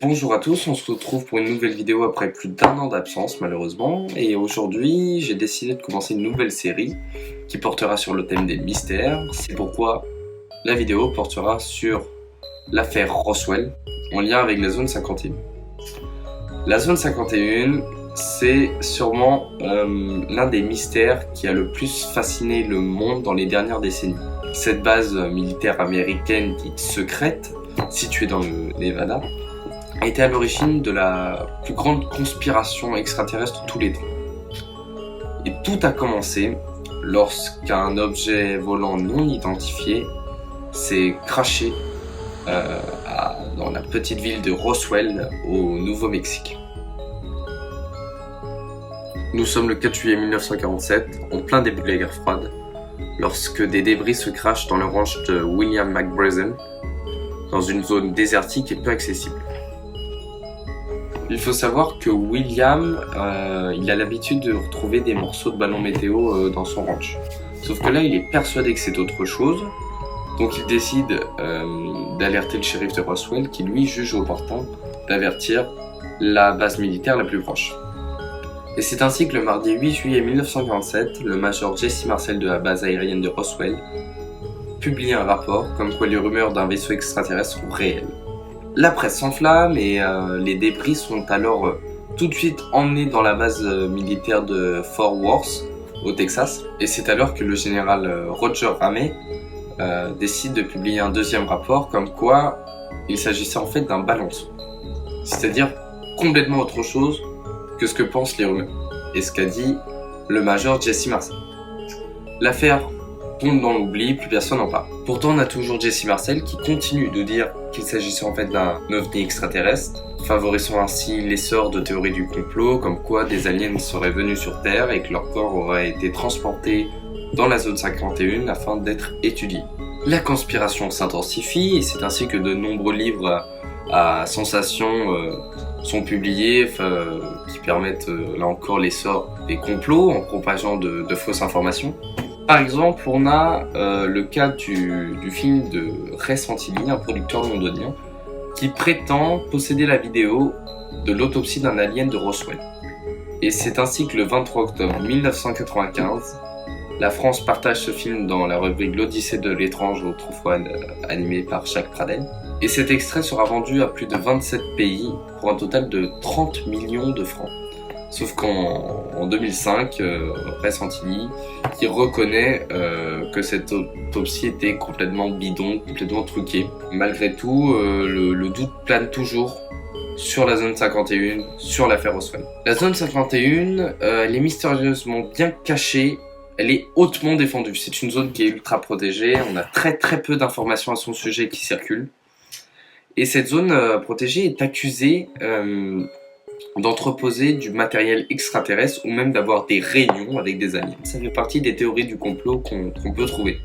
Bonjour à tous, on se retrouve pour une nouvelle vidéo après plus d'un an d'absence malheureusement, et aujourd'hui j'ai décidé de commencer une nouvelle série qui portera sur le thème des mystères. C'est pourquoi la vidéo portera sur l'affaire Roswell en lien avec la zone 51. La zone 51, c'est sûrement l'un des mystères qui a le plus fasciné le monde dans les dernières décennies. Cette base militaire américaine dite secrète, située dans le Nevada, a été à l'origine de la plus grande conspiration extraterrestre de tous les temps. Et tout a commencé lorsqu'un objet volant non identifié s'est crashé dans la petite ville de Roswell au Nouveau-Mexique. Nous sommes le 4 juillet 1947, en plein début de la guerre froide, lorsque des débris se crachent dans le ranch de William McBrazen, dans une zone désertique et peu accessible. Il faut savoir que William, il a l'habitude de retrouver des morceaux de ballons météo dans son ranch. Sauf que là, il est persuadé que c'est autre chose, donc il décide d'alerter le shérif de Roswell, qui lui juge opportun d'avertir la base militaire la plus proche. Et c'est ainsi que le mardi 8 juillet 1947, le major Jesse Marcel de la base aérienne de Roswell publie un rapport comme quoi les rumeurs d'un vaisseau extraterrestre sont réelles. La presse s'enflamme et les débris sont alors tout de suite emmenés dans la base militaire de Fort Worth, au Texas. Et c'est alors que le général Roger Ramey décide de publier un deuxième rapport comme quoi il s'agissait en fait d'un ballon-son. C'est-à-dire complètement autre chose que ce que pensent les rumeurs et ce qu'a dit le major Jesse Marcel. L'affaire tombe dans l'oubli, plus personne n'en parle. Pourtant, on a toujours Jesse Marcel qui continue de dire qu'il s'agissait en fait d'un ovni extraterrestre, favorisant ainsi l'essor de théories du complot, comme quoi des aliens seraient venus sur Terre et que leur corps aurait été transporté dans la zone 51 afin d'être étudié. La conspiration s'intensifie et c'est ainsi que de nombreux livres à sensation sont publiés qui permettent là encore l'essor des complots en propageant de fausses informations. Par exemple, on a le cas du film de Ray Santilli, un producteur londonien, qui prétend posséder la vidéo de l'autopsie d'un alien de Roswell. Et c'est ainsi que le 23 octobre 1995, la France partage ce film dans la rubrique L'Odyssée de l'étrange, autrefois animée par Jacques Pradel. Et cet extrait sera vendu à plus de 27 pays pour un total de 30 millions de francs. Sauf qu'en 2005, Ray Santilli, qui reconnaît que cette autopsie était complètement bidon, complètement truquée. Malgré tout, le doute plane toujours sur la zone 51, sur l'affaire Roswell. La zone 51, elle est mystérieusement bien cachée, elle est hautement défendue. C'est une zone qui est ultra protégée, on a très peu d'informations à son sujet qui circulent. Et cette zone protégée est accusée d'entreposer du matériel extraterrestre ou même d'avoir des réunions avec des aliens. Ça fait partie des théories du complot qu'on peut trouver.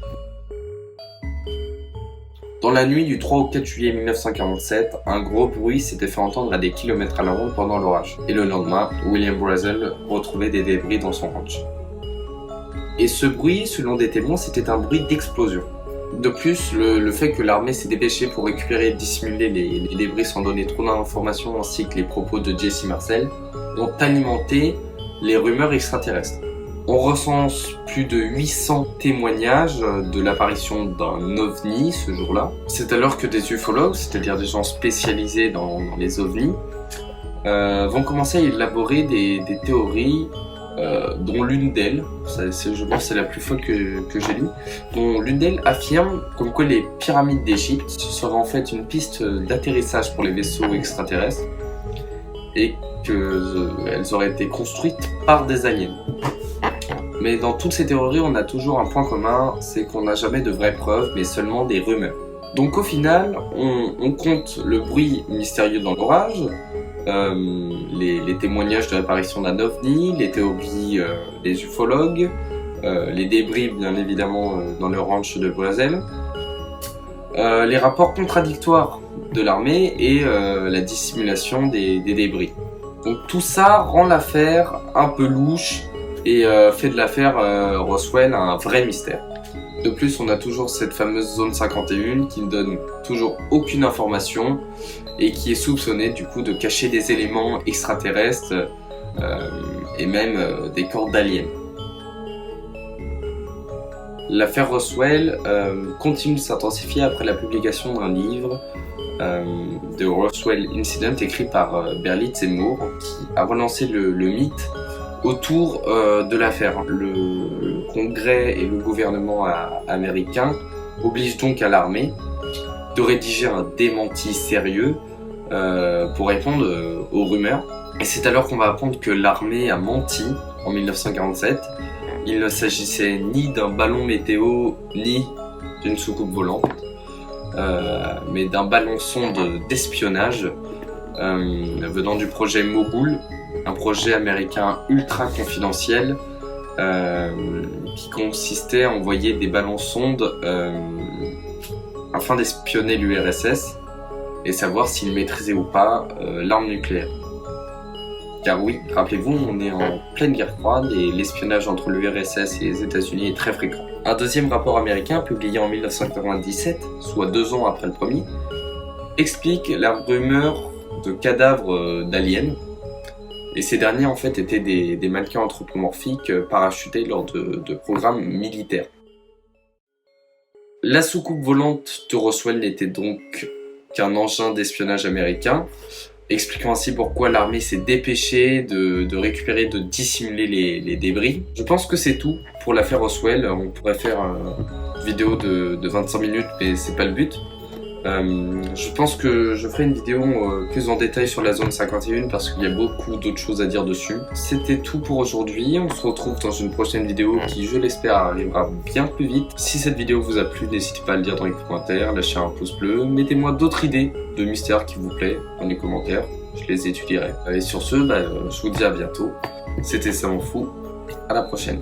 Dans la nuit du 3 au 4 juillet 1947, un gros bruit s'était fait entendre à des kilomètres à la ronde pendant l'orage. Et le lendemain, William Brazel retrouvait des débris dans son ranch. Et ce bruit, selon des témoins, c'était un bruit d'explosion. De plus, le fait que l'armée s'est dépêchée pour récupérer et dissimuler les débris sans donner trop d'informations ainsi que les propos de Jesse Marcel ont alimenté les rumeurs extraterrestres. On recense plus de 800 témoignages de l'apparition d'un ovni ce jour-là. C'est alors que des ufologues, c'est-à-dire des gens spécialisés dans les ovnis, vont commencer à élaborer des théories dont l'une d'elles, je pense que c'est la plus folle que j'ai lue, dont l'une d'elles affirme comme quoi les pyramides d'Égypte seraient en fait une piste d'atterrissage pour les vaisseaux extraterrestres et qu'elles auraient été construites par des aliens. Mais dans toutes ces théories, on a toujours un point commun, c'est qu'on n'a jamais de vraies preuves, mais seulement des rumeurs. Donc au final, on compte le bruit mystérieux dans l'orage, les témoignages de l'apparition d'un ovni, les théories des ufologues, les débris bien évidemment dans le ranch de Brazel, les rapports contradictoires de l'armée et la dissimulation des débris. Donc tout ça rend l'affaire un peu louche et fait de l'affaire Roswell un vrai mystère. De plus, on a toujours cette fameuse zone 51 qui ne donne toujours aucune information et qui est soupçonné du coup de cacher des éléments extraterrestres et même des corps d'aliens. L'affaire Roswell continue de s'intensifier après la publication d'un livre de Roswell Incident écrit par Berlitz et Moore, qui a relancé le mythe autour de l'affaire. Le Congrès et le gouvernement américain obligent donc à l'armée de rédiger un démenti sérieux pour répondre aux rumeurs. Et c'est alors qu'on va apprendre que l'armée a menti en 1947. Il ne s'agissait ni d'un ballon météo ni d'une soucoupe volante, mais d'un ballon-sonde d'espionnage venant du projet Mogul, un projet américain ultra confidentiel qui consistait à envoyer des ballons-sondes afin d'espionner l'URSS et savoir s'il maîtrisait ou pas l'arme nucléaire. Car oui, rappelez-vous, on est en pleine guerre froide et l'espionnage entre l'URSS et les États-Unis est très fréquent. Un deuxième rapport américain, publié en 1997, soit 2 ans après le premier, explique la rumeur de cadavres d'aliens. Et ces derniers en fait étaient des mannequins anthropomorphiques parachutés lors de programmes militaires. La soucoupe volante de Roswell n'était donc qu'un engin d'espionnage américain, expliquant ainsi pourquoi l'armée s'est dépêchée de récupérer, de dissimuler les débris. Je pense que c'est tout pour l'affaire Roswell. On pourrait faire une vidéo de 25 minutes, mais c'est pas le but. Je pense que je ferai une vidéo plus en détail sur la zone 51 parce qu'il y a beaucoup d'autres choses à dire dessus. C'était tout pour aujourd'hui, on se retrouve dans une prochaine vidéo qui, je l'espère, arrivera bien plus vite. Si cette vidéo vous a plu, n'hésitez pas à le dire dans les commentaires, lâchez un pouce bleu, mettez-moi d'autres idées de mystères qui vous plaît dans les commentaires, je les étudierai. Et sur ce, je vous dis à bientôt. C'était Ça m'en fout, à la prochaine.